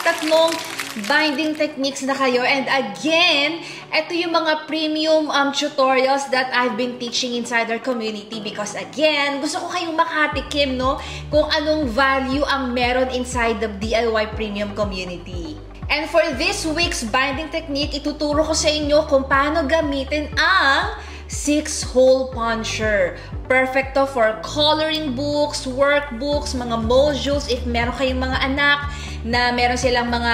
tatlong binding techniques na kayo. And again, ito yung mga premium tutorials that I've been teaching inside our community because again, gusto ko kayong makatikim, no? Kung anong value ang meron inside the DIY premium community. And for this week's binding technique, ituturo ko sa inyo kung paano gamitin ang 6-hole puncher. Perfect to for coloring books, workbooks, mga modules. If meron kayong mga anak na meron silang mga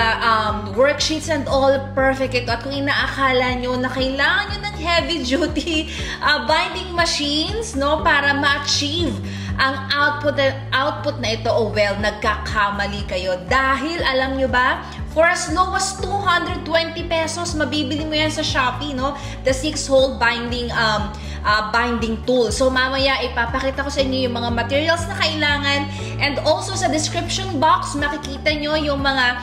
worksheets and all, perfect ito. At kung inaakala nyo na kailangan nyo ng heavy-duty binding machines, no, para ma-achieve ang output na ito, oh well, nagkakamali kayo. Dahil, alam nyo ba, for as low as 220 pesos, mabibili mo yan sa Shopee, no? The 6-hole binding tool. So, mamaya, ipapakita ko sa inyo yung mga materials na kailangan. And also, sa description box, makikita nyo yung mga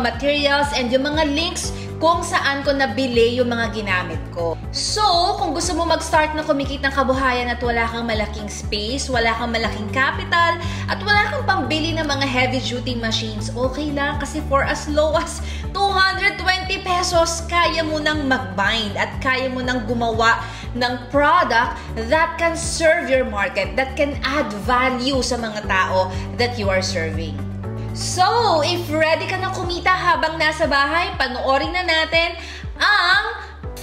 materials and yung mga links kung saan ko nabili yung mga ginamit ko. So, kung gusto mo mag-start na kumikita ng kabuhayan at wala kang malaking space, wala kang malaking capital, at wala kang pambili ng mga heavy-duty machines, okay lang kasi for as low as 220 pesos, kaya mo nang mag-bind at kaya mo nang gumawa ng product that can serve your market, that can add value sa mga tao that you are serving. So, if ready ka na kumita habang nasa bahay, panoorin na natin ang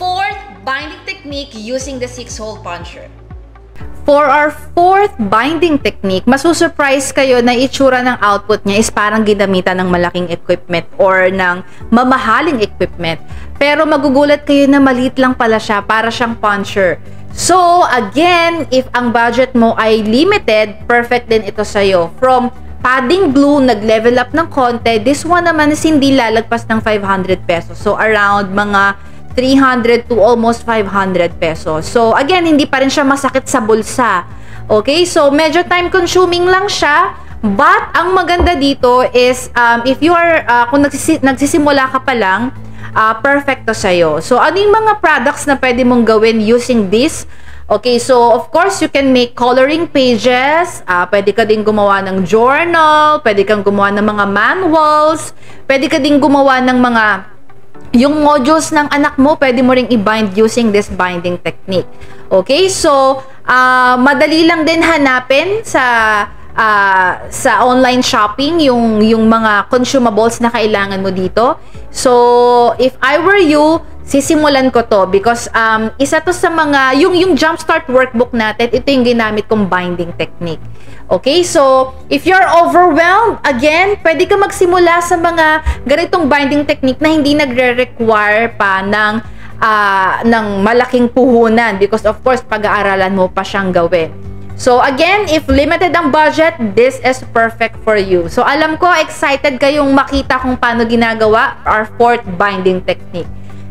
4th binding technique using the 6-hole puncher. For our 4th binding technique, masusurprise kayo na itsura ng output niya is parang ginamitan ng malaking equipment or ng mamahaling equipment. Pero magugulat kayo na maliit lang pala siya, para siyang puncher. So, again, if ang budget mo ay limited, perfect din ito sa'yo. From padding glue, nag-level up ng konti. This one naman is hindi lalagpas ng 500 pesos. So, around mga 300 to almost 500 pesos. So, again, hindi pa rin siya masakit sa bulsa. Okay? So, medyo time-consuming lang siya. But, ang maganda dito is, if you are, kung nagsisimula ka pa lang, perfect to sa'yo. So, ano yung mga products na pwede mong gawin using this? Okay, so of course, you can make coloring pages. Pwede ka din gumawa ng journal. Pwede kang gumawa ng mga manuals. Pwede ka din gumawa ng mga, yung modules ng anak mo, pwede mo ring i-bind using this binding technique. Okay, so madali lang din hanapin sa online shopping yung mga consumables na kailangan mo dito. So, if I were you, sisimulan ko to because isa to sa mga, yung Jumpstart workbook natin, ito yung ginamit kong binding technique. Okay, so if you're overwhelmed, again, pwede ka magsimula sa mga ganitong binding technique na hindi nagre-require pa ng malaking puhunan because of course, pag-aaralan mo pa siyang gawin. So again, if limited ang budget, this is perfect for you. So alam ko, excited kayong makita kung paano ginagawa our 4th binding technique.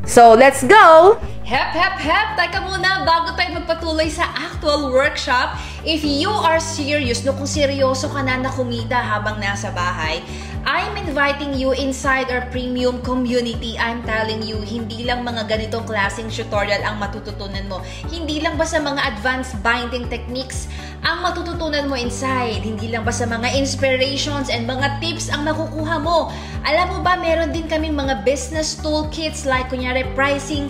So, let's go! Hep, hep, hep! Teka muna, bago tayo magpatuloy sa actual workshop, if you are serious, no, kung seryoso ka na kumita habang nasa bahay, I'm inviting you inside our premium community. I'm telling you, hindi lang mga ganitong klaseng tutorial ang matututunan mo. Hindi lang ba sa mga advanced binding techniques ang matututunan mo inside. Hindi lang ba sa mga inspirations and mga tips ang makukuha mo. Alam mo ba, meron din kaming mga business toolkits like kunyari pricing,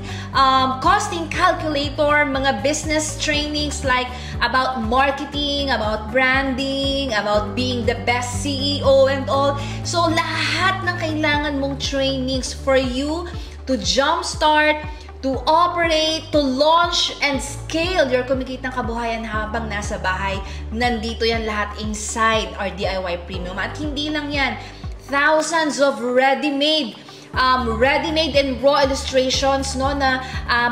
costing calculator, mga business trainings like about marketing, about branding, about being the best CEO and all. So, lahat ng kailangan mong trainings for you to jumpstart, to operate, to launch, and scale your kumikitang kabuhayan habang nasa bahay. Nandito yan lahat inside our DIY Premium. At hindi lang yan, thousands of ready-made and raw illustrations, no, na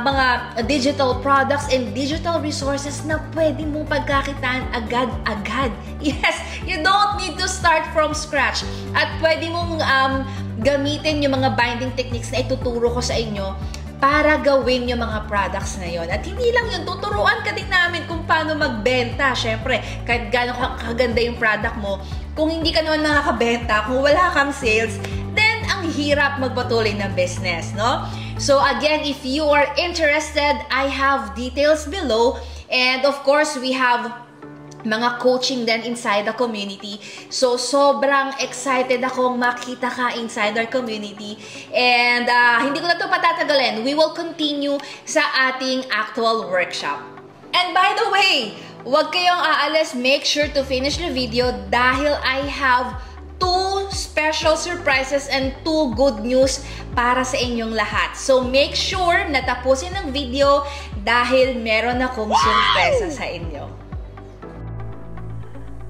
mga digital products and digital resources na pwede mong pagkakitaan agad-agad. Yes, you don't need to start from scratch. At pwede mong gamitin yung mga binding techniques na ituturo ko sa inyo para gawin yung mga products na yon. At hindi lang yun, tuturuan ka din namin kung paano magbenta. Syempre, kahit gano'ng kaganda yung product mo, kung hindi ka naman nakakabenta, kung wala kang sales, then ang hirap magpatuloy ng business, no? So again, if you are interested, I have details below. And of course, we have mga coaching din inside the community. So, sobrang excited akong makita ka inside our community. And hindi ko na ito patatagalin. We will continue sa ating actual workshop. And by the way, huwag kayong aalis. Make sure to finish the video dahil I have 2 special surprises and 2 good news para sa inyong lahat. So, make sure na tapusin ang video dahil meron akong surpresa sa inyo.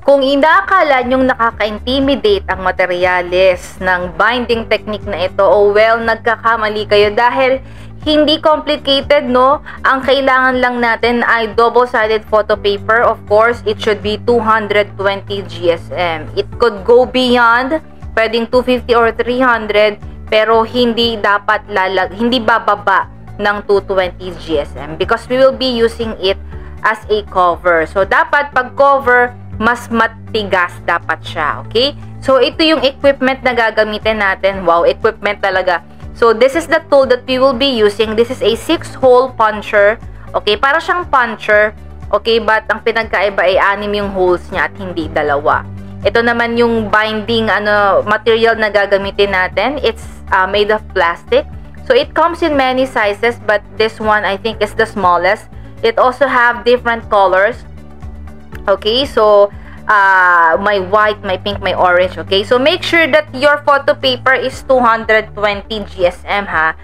Kung inaakala nyong nakaka-intimidate ang materyales ng binding technique na ito, well, nagkakamali kayo dahil hindi complicated, no? Ang kailangan lang natin ay double-sided photo paper. Of course, it should be 220 GSM. It could go beyond, pwedeng 250 or 300, pero hindi dapat hindi bababa ng 220 GSM because we will be using it as a cover. So, dapat pag cover, mas matigas dapat siya, okay? So, ito yung equipment na gagamitin natin. Wow, equipment talaga. So, this is the tool that we will be using. This is a 6-hole puncher. Okay, para siyang puncher. Okay, but ang pinagkaiba ay 6 yung holes niya at hindi 2. Ito naman yung binding material na gagamitin natin. It's made of plastic. So, it comes in many sizes, but this one I think is the smallest. It also have different colors. Okay, so my white, my pink, my orange. Okay, so make sure that your photo paper is 220 GSM, ha?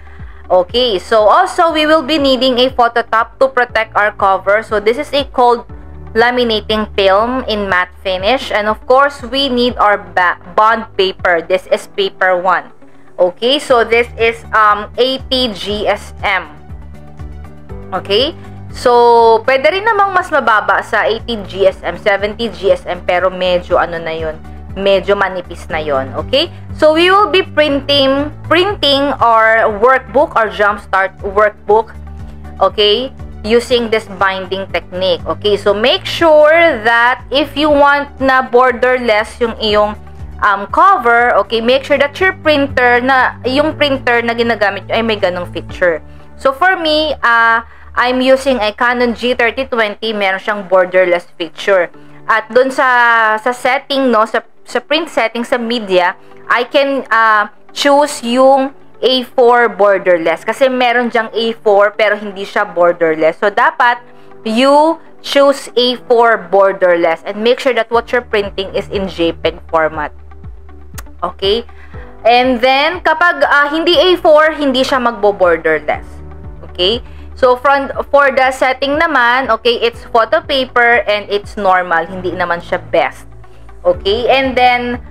Okay, so also we will be needing a photo top to protect our cover. So this is a cold laminating film in matte finish, and of course we need our bond paper. This is paper 1. Okay, so this is 80 GSM. Okay, so pwede rin namang mas mababa sa 80 GSM, 70 GSM, pero medyo na yun, medyo manipis na yun. Okay, so we will be printing our workbook, our jumpstart workbook, okay, using this binding technique. Okay, so make sure that if you want na borderless yung iyong cover, okay, make sure that your printer na ginagamit ay may ganong feature. So for me, I'm using a Canon G3020, meron siyang borderless feature. At doon sa setting, no, sa print setting sa media, I can choose yung A4 borderless kasi meron diyang A4 pero hindi siya borderless. So dapat you choose A4 borderless and make sure that what you're printing is in JPEG format. Okay? And then kapag hindi A4, hindi siya magbo-borderless. Okay? So, for the setting naman, okay, it's photo paper and it's normal. Hindi naman siya best. Okay? And then,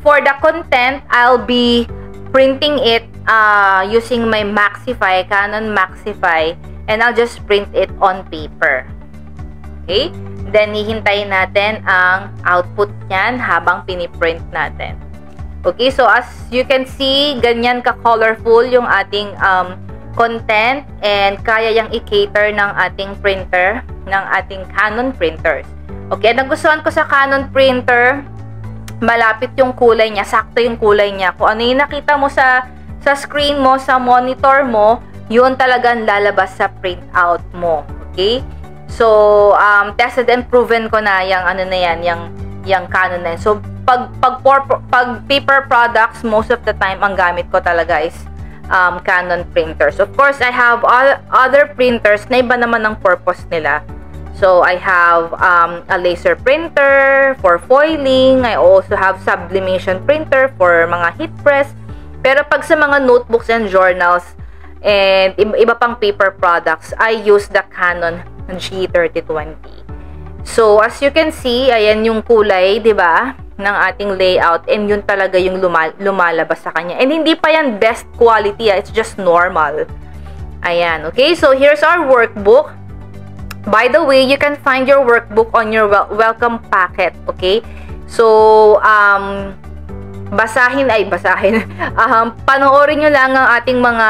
for the content, I'll be printing it using my Maxify, Canon Maxify, and I'll just print it on paper. Okay? Then, hihintayin natin ang output niyan habang piniprint natin. Okay? So, as you can see, ganyan ka-colorful yung ating content and kaya yang i-cater ng ating printer, ng ating Canon printers. Okay, nagustuhan ko sa Canon printer, malapit yung kulay niya, sakto yung kulay niya. Kung ano yung nakita mo sa screen mo, sa monitor mo, yun talagang lalabas sa printout mo. Okay? So, tested and proven ko na yung yung Canon na yun. So, pag paper products, most of the time, ang gamit ko talaga is Canon printers. Of course, I have other printers na iba naman ang purpose nila. So, I have a laser printer for foiling. I also have sublimation printer for mga heat press. Pero pag sa mga notebooks and journals and iba pang paper products, I use the Canon G3020. So, as you can see, ayan yung kulay, di ba, ng ating layout, and yun talaga yung lumalabas sa kanya. And hindi pa yan best quality, it's just normal. Ayan, okay? So, here's our workbook. By the way, you can find your workbook on your welcome packet, okay? So, panoorin nyo lang ang ating mga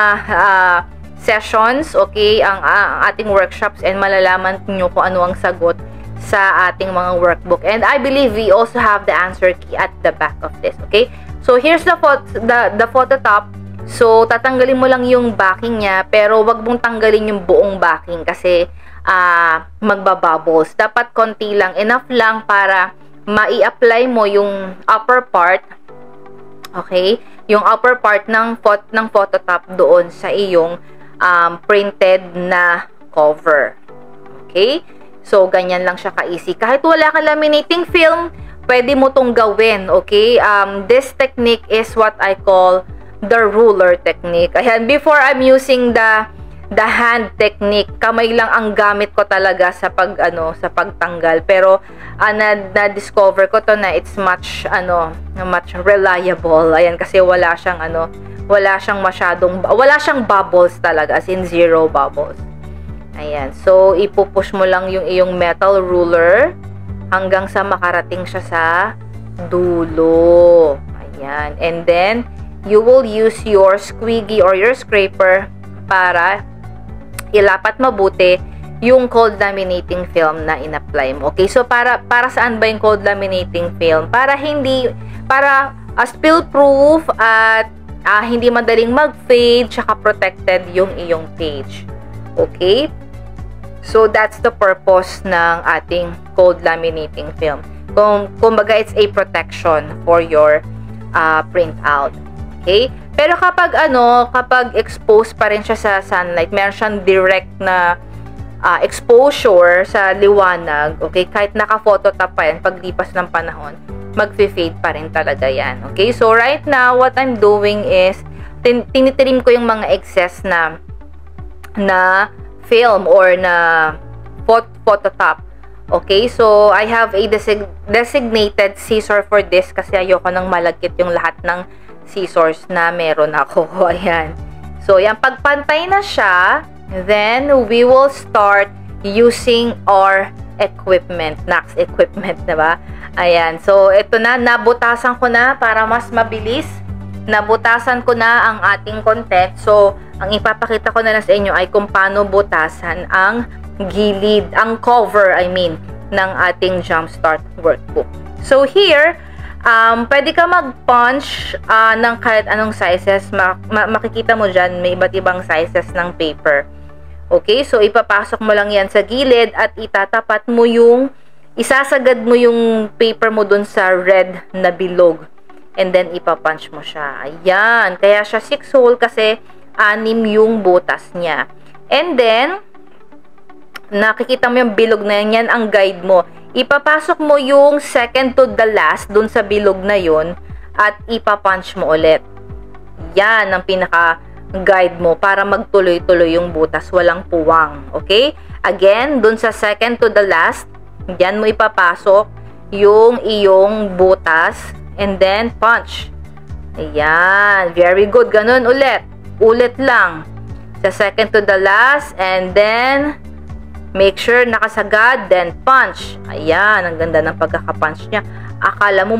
sessions, okay? Ang ating workshops, and malalaman nyo kung ano ang sagot sa ating mga workbook. And I believe we also have the answer key at the back of this, okay? So, here's the photo top. So, tatanggalin mo lang yung backing niya, pero wag mong tanggalin yung buong backing kasi magbabubbles. Dapat konti lang, enough lang para mai-apply mo yung upper part, okay? Yung upper part ng photo top doon sa iyong printed na cover. Okay? So, ganyan lang siya ka-easy. Kahit wala ka laminating film, pwede mo tong gawin. Okay? This technique is what I call the ruler technique. Ayan, before I'm using the hand technique, kamay lang ang gamit ko talaga sa pagtanggal. Pero na-discover ko to na it's much reliable. Ayan, kasi wala siyang bubbles talaga, as in zero bubbles. Ayan, so ipupush mo lang yung iyong metal ruler hanggang sa makarating siya sa dulo. Ayan, and then you will use your squeegee or your scraper para ilapat mabuti yung cold laminating film na in-apply mo. Okay, so para saan ba yung cold laminating film? Para spill proof at hindi madaling mag-fade, tsaka protected yung iyong page. Okay? So that's the purpose ng ating cold laminating film. Kumbaga, it's a protection for your printout. Okay? Pero kapag exposed pa rin siya sa sunlight, meron siyang direct na exposure sa liwanag, okay, kahit naka-phototop pa yan, paglipas ng panahon, mag-fade pa rin talaga yan. Okay, so right now, what I'm doing is, tinitrim ko yung mga excess na film or na phototop. Okay, so I have a designated scissor for this kasi ayoko nang malagkit yung lahat ng scissors na meron ako. Ayan. So, yan. Pagpantay na siya, then we will start using our equipment. Nax equipment, diba? Ayan. So, ito na. Nabutasan ko na para mas mabilis. Nabutasan ko na ang ating content. So, ang ipapakita ko na lang sa inyo ay kung paano butasan ang gilid, ang cover, ng ating Jumpstart workbook. So, here, pwede ka mag-punch ng kahit anong sizes. Makikita mo dyan, may iba't ibang sizes ng paper. Okay, so ipapasok mo lang yan sa gilid at itatapat mo isasagad mo yung paper mo dun sa red na bilog. And then, ipapunch mo siya. Ayan, kaya siya 6 hole kasi 6 yung butas niya. And then, nakikita mo yung bilog na yan ang guide mo. Ipapasok mo yung second to the last dun sa bilog na yun at ipapunch mo ulit. Yan ang pinaka-guide mo para magtuloy-tuloy yung butas, walang puwang. Okay? Again, dun sa second to the last, yan mo ipapasok yung iyong butas and then punch. Ayan. Very good. Ganun ulit. Ulit lang. Sa second to the last and then make sure nakasagad, then punch. Ayan, ang ganda ng pagkakapunch niya. Akala mo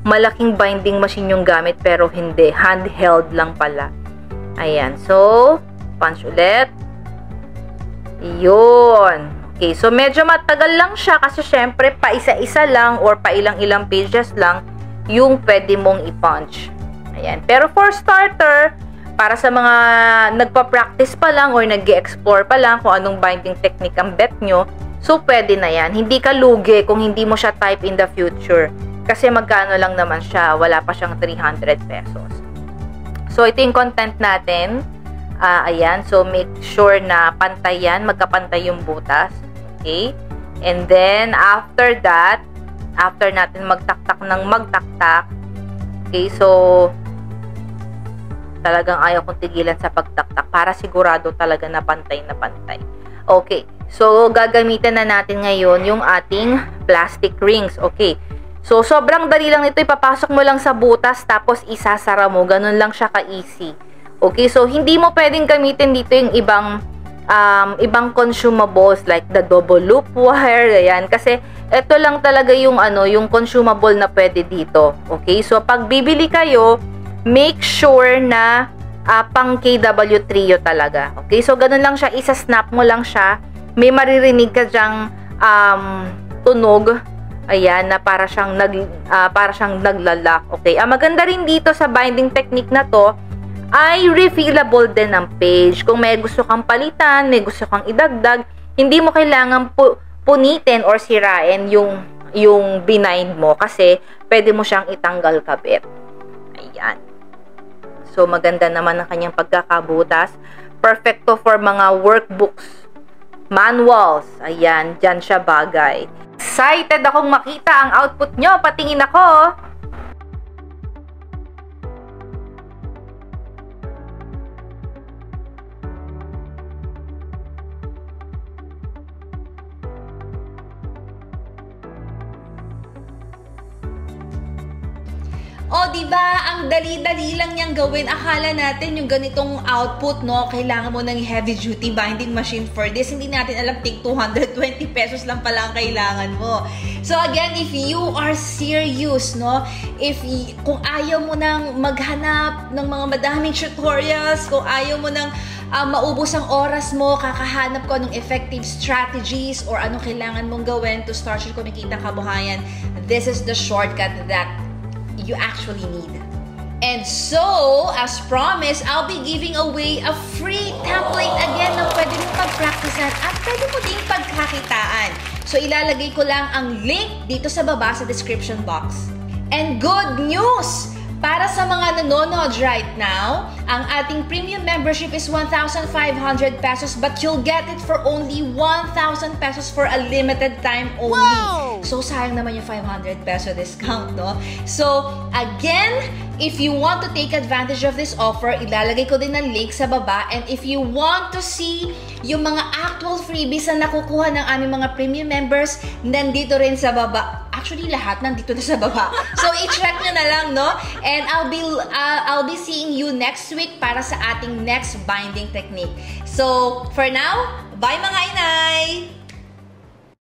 malaking binding machine yung gamit, pero hindi. Handheld lang pala. Ayan, so, punch ulit. Yun. Okay, so medyo matagal lang siya kasi syempre, pa isa-isa lang or pa ilang-ilang pages lang yung pwede mong i-punch. Ayan, pero for starter, para sa mga nagpa-practice pa lang or nag-explore pa lang kung anong binding technique ang bet nyo, so pwede na yan. Hindi ka lugi kung hindi mo siya type in the future. Kasi magkano lang naman siya, wala pa siyang 300 pesos. So, ito yung content natin. Ayan, so make sure na pantay yan, magkapantay yung butas. Okay? And then, after that, after natin magtaktak ng magtaktak, okay, so talagang ayaw kong tigilan sa pagtaktak para sigurado talaga na pantay na pantay. Okay, so gagamitan na natin ngayon yung ating plastic rings. Okay, so sobrang dali lang nito, ipapasok mo lang sa butas tapos isasara mo, ganun lang siya ka-easy. Okay, so hindi mo pwedeng gamitin dito yung ibang consumables like the double loop wire, ayan, kasi ito lang talaga yung yung consumable na pwede dito. Okay, so pag bibili kayo, make sure na pang KW Trio talaga. Okay? So, ganun lang siya. Isa-snap mo lang siya. May maririnig ka dyang tunog. Ayan, na para siyang naglalak. Okay? Ang maganda rin dito sa binding technique na to ay refillable din ang page. Kung may gusto kang palitan, may gusto kang idagdag, Hindi mo kailangan punitin or sirain yung bind mo kasi pwede mo siyang itanggal kabit. Ayan. So, maganda naman ang kanyang pagkakabutas. Perfecto for mga workbooks, manuals. Ayan, dyan siya bagay. Excited akong makita ang output nyo. Patingin ako. O, di ba? Ang dali-dali lang niyang gawin. Akala natin yung ganitong output, no? Kailangan mo ng heavy-duty binding machine for this. Hindi natin alam, tig 220 pesos lang pala ang kailangan mo. So, again, if you are serious, no? Kung ayaw mo nang maghanap ng mga madaming tutorials, kung ayaw mo nang maubos ang oras mo, kakahanap ko anong effective strategies or anong kailangan mong gawin to start your kumikitang kabuhayan, this is the shortcut that you actually need. And so, as promised, I'll be giving away a free template again na pwede mo pag-practicean at pwede mo ding pagkakitaan. So, ilalagay ko lang ang link dito sa baba sa description box. And good news! Para sa mga nanonood right now, ang ating premium membership is 1,500 pesos but you'll get it for only 1,000 pesos for a limited time only. Wow! So, sayang naman yung 500 peso discount, no? So, again, if you want to take advantage of this offer, ilalagay ko din ang link sa baba. And if you want to see yung mga actual freebies na nakukuha ng aming mga premium members, nandito rin sa baba. Actually, lahat nandito na sa baba. So, i-check nyo na lang, no? And I'll be seeing you next week para sa ating next binding technique. So, for now, bye mga inay!